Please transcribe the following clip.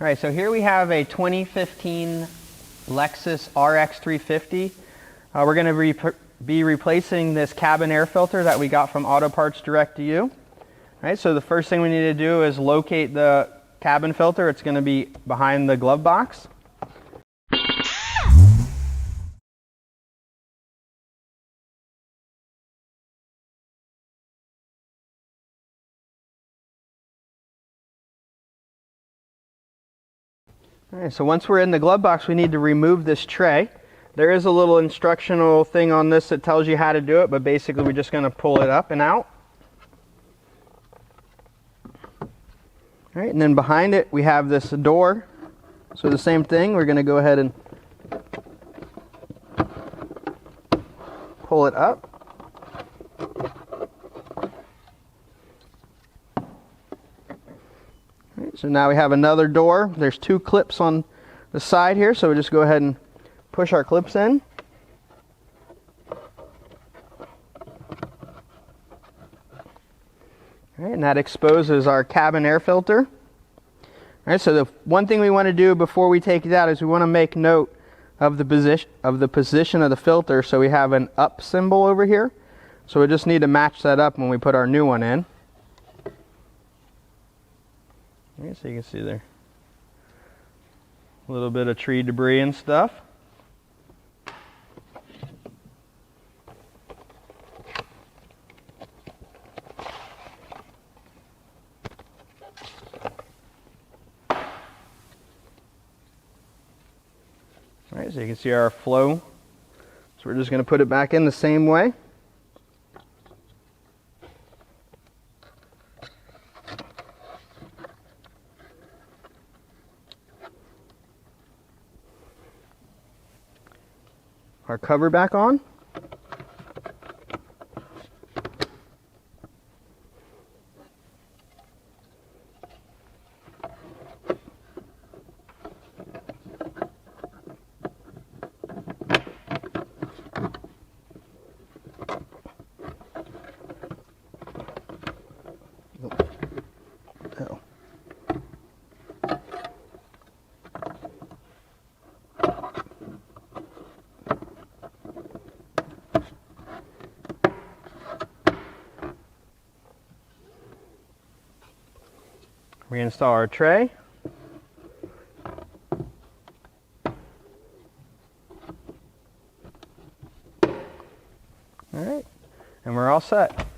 All right, so here we have a 2015 Lexus RX 350. We're going to be replacing this cabin air filter that we got from Auto Parts Direct to You. All right, so the first thing we need to do is locate the cabin filter. It's going to be behind the glove box. All right, so once we're in the glove box, we need to remove this tray. There is a little instructional thing on this that tells you how to do it, but basically we're just going to pull it up and out. All right, and then behind it we have this door. So the same thing, we're going to go ahead and pull it up. So now we have another door. There's two clips on the side here, so we just go ahead and push our clips in. All right, and that exposes our cabin air filter. All right, so the one thing we want to do before we take it out is we want to make note of the position of the filter. So we have an up symbol over here. So we just need to match that up when we put our new one in. So you can see there a little bit of tree debris and stuff. Alright, so you can see our flow. So we're just going to put it back in the same way. Our cover back on. Oh. Reinstall our tray. All right, and we're all set.